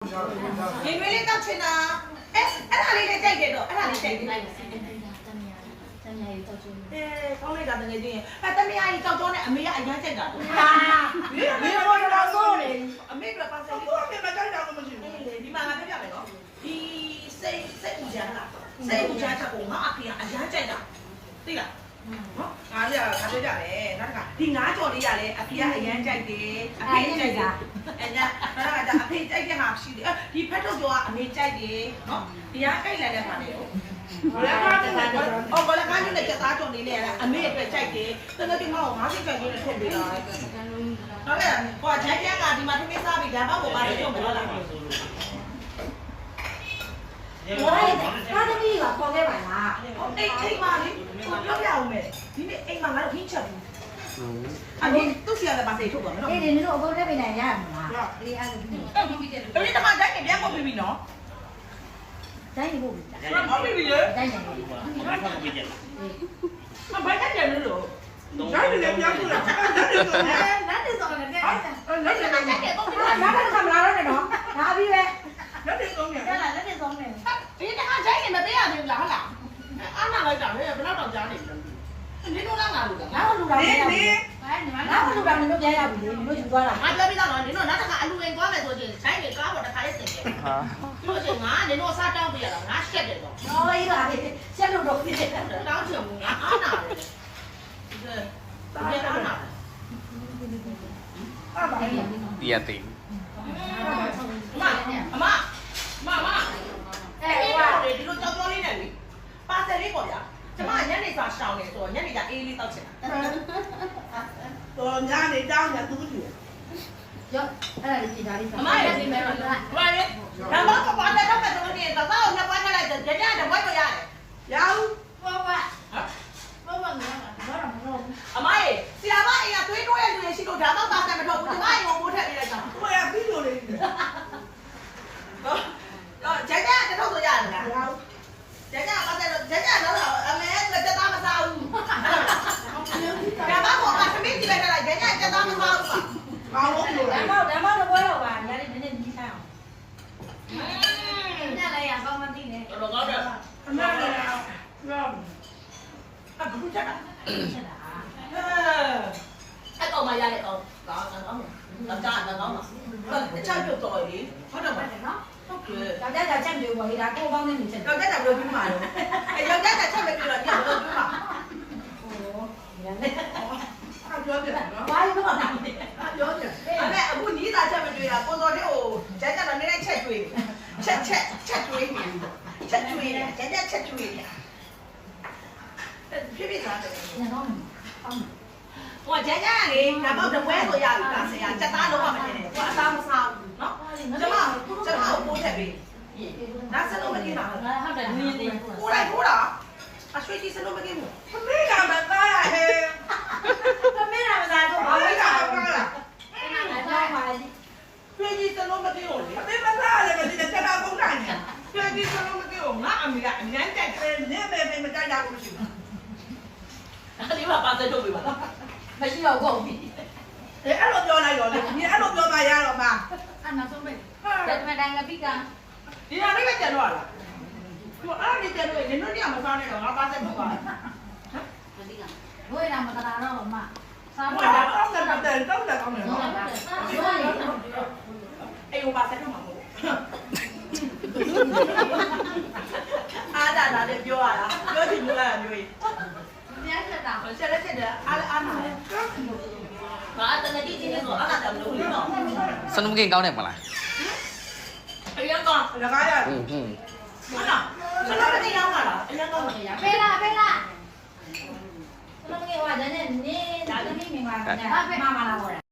你没领到钱呐？哎，哪里来带的咯？哪里带的？哎，讲你咋等个的？哎，等你阿姨照做呢，阿妹阿姨在干。啊，你我老说嘞，阿妹不发生。我阿妹没在家，我们去。哎，你妈阿妹在哪个？伊五家啦，五家他公阿弟阿姨在干，对啦。နော်အားရခါကြကြတယ်နောက်တစ်ခါဒီငါးကြော်လေးရလဲအဖေကအရန်ကြိုက်တယ်အဖေကြိုက်တာအဲညနောက်တစ်ခါကျအဖေကြိုက်တဲ့ဟာရှိတယ်ဒီဖက်ထုတ်ကြော်ကအမေကြိုက်တယ်နော်ဒီကကြိုက်လာတဲ့ဟာလေဘလကားနဲ့ဘလကားနဲ့ကြက်သားကြော်လေးနဲ့အမေအတွက်ကြိုက်တယ်တကယ်ဒီမှာ50ကြိုက်လေးနဲ့ထုတ်ပေးတာဟုတ်ကဲ့ဟိုဂျက်ဂျက်ကဒီမှာသမီးစားပြီးဒါပေမဲ့ဘာလို့ထုတ်မလို့လားဘာလဲကားသမီးကခေါ်ခဲ့ပါလားအိမ်မှာလေပြောပြအောင်မယ်ဒီနေ့အိမ်မှာငါတို့ခင်းချက်ဘူးအဲ့ဒီသူ့စီရလည်းပါစေထုတ်ပါမယ်နော်အေးဒီနင်တို့အကုန်တက်ပေးနိုင်ရမှာလားအေးအဲ့လိုပြီးအဲ့ဒီတမတိုင်းပြန်ပြန်ပုတ်ပြီးပြီနော် တိုင်းနေဖို့ ဟုတ်ပြီလေ တိုင်းနေဖို့ မဘိုက်ကြတယ်လို့တိုင်းနေပြန်ပုတ်လာလက်နေစောလည်းတဲ့လက်နေတိုင်းနေတော့နားလည်းခမလာတော့နဲ့နော်ဒါပြီးပဲလက်နေဆုံးနေတက်လာလက်နေဆုံးနေဒီတခါတိုင်းနေမပေးရသေးဘူးလားဟုတ်လားအားနာလိုက်တာလေဘယ်တော့ကြားနေလဲနင်တို့လားငါလို့လားငါ့လူတော်နေငါ့လူတော်နေလို့ပြန်ရပြီလေဒီလိုယူသွားတာငါပြောပြီးတော့နင်တို့နောက်တစ်ခါအလူဝင်သွားမယ်ဆိုရင်ဆိုင်တွေကားပေါ်တစ်ခါလေးဆင်တယ်ဟာလို့ဆိုငါနင်တို့စားတောင်းပြရတာငါရှက်တယ်တော့ဟောအေးပါလေရှက်လို့တော့ဖြစ်တယ်တောင်းချင်ဘူးငါအားနာတယ်ဒါအားနာအားပါတီးရသိအမအဲ့ဟာဒီလိုကြောက်ကြောလေးနဲ့လေပါစယ်လေးပေါ့ဗျာကျမညနေစာရှောင်းနေဆိုညနေကအေးလေးတောက်ချင်တာတော်ညနေတောင်းညသူ့တူရောအဲ့ဒါလေးကြည်ဒါလေးအမရဲ့ဒီမဲမှာဘာလဲဒါမှမပါတဲ့တော့မဲ့တော့နေတော့တော့နှစ်ပိုင်းလိုက်တယ်ကြကြတဲ့ဘွဲ့ကိုရတယ်ရောဘောဘာငါအမရဲ့ဆရာမအိမ်ကသွေးတိုးရဲ့လူတွေရှိလို့ဒါတော့ပါစယ်မထုတ်ဘူးကျမအိမ်ကိုပိုးထည့်ပေးလိုက်တာကိုရပြီးလို့လေတော့ကြကြတဲ့ထုတ်ဆိုရတယ်လားရောကြကြပါတဲ့ကြကြတော့အမေကတက်သားမစားဘူးဒါမှမဟုတ်အသမီးကြည့်လိုက်ကြကြတက်သားမစားဘူးပါဘာလို့လို့လဲဒါမှတော့ဘွဲတော့ပါညာလေးနည်းနည်းကြီးဆိုင်အောင်ညလည်းရကောင်းမှသိနေတော့ကောင်းတယ်အမေလည်းရောအခုချက်တာအဲ့တော့မရတဲ့တော့ကောင်းတော့တော့ကြားတော့ကောင်းတော့အချက်ပြုတ်တော်လေဟုတ်တယ်မနော်ဟုတ်ကဲ့ယောက်ျားချက်မျိုးပေါ့လေဒါကိုပေါင်းနေနေချက်ယောက်ျားကဘယ်လိုပြီးမှာလဲအဲယောက်ျားကချက်မပြီးတော့ညဘယ်လိုပြီးမှာဟိုညနေပြောတယ်နော်ဘာလို့တော့လဲပြောတယ်အဲ့အခုညီးသားချက်မတွေ့တာကိုစော်တဲ့ဟိုကျန်ကျန်တော့နည်းနည်းချက်တွေ့ချက်တွေ့နေချက်တွေ့ကျန်ကျန်ချက်တွေ့နေဖြစ်ဖြစ်သားတယ်ညတော့အောင်ဟိုကျန်ကျန်လေဒါပေမဲ့တပွဲဆိုရပြီလားဆရာချက်သားလုံးဝမတင်နဲ့ဟိုအသားမစားဘူးနော်ကျမပိုးထက်ပြီဒါစလုံးမกินပါဘူးဟုတ်တယ်နင်းနေကိုလိုက်ထိုးတာအရွှေကြီးစလုံးမกินဘူးအမေကမသားရဟဲ့အမေရာမသားတော့ဘာလို့ကားလားအဲ့ပါလေရွှေကြီးစလုံးမกินဘူးလေအမေမသားလည်းမกินတဲ့တက်တာကုန်တိုင်းရွှေကြီးစလုံးမกินဘူးငါအမေကအញ្ញမ်းကြိုက်တယ်နင်းမေမကြိုက်တာဘူးရှိဘူးအဲ့ဒီမှာပါတဲ့ထုတ်ပြီပါလားမရှိတော့ကုန်ပြီအဲ့လိုပြောလိုက်တော့လေဒီအဲ့လိုပြောမှရတော့မှာအဲ့နောက်ဆုံးပဲတက်မတိုင်းကပိကဒီဟာလေးပဲကျန်တော့လားဟိုအဲ့ဒီကျန်တော့နင်တို့ညမစားနဲ့တော့ငါပါသက်မှာပါဟမ်မသိကဘိုးရမတရာတော့မစားပါတော့တောင်းတယ်ကောင်းတယ်နော်အေးဟိုပါသက်တော့မှာမဟုတ်အားဒါလည်းပြောရတာပြောချင်လို့လားမျိုးကြီးပြန်ချက်တာချက်လက်ချက်တယ်အားနာတယ်ငါတကယ်ကြည့်နေတော့အားနာတယ်လို့လေနော်စနုမကင်းကောင်းတယ်မလားအရင်ကောင်းလကားရဟုတ်လားစနုမကင်းကောင်းပါလားအရင်ကောင်းပါဖေးလားစလုံးငယ်ဝါတဲ့နေဒါသမီးမင်္ဂလာနဲ့မမလာ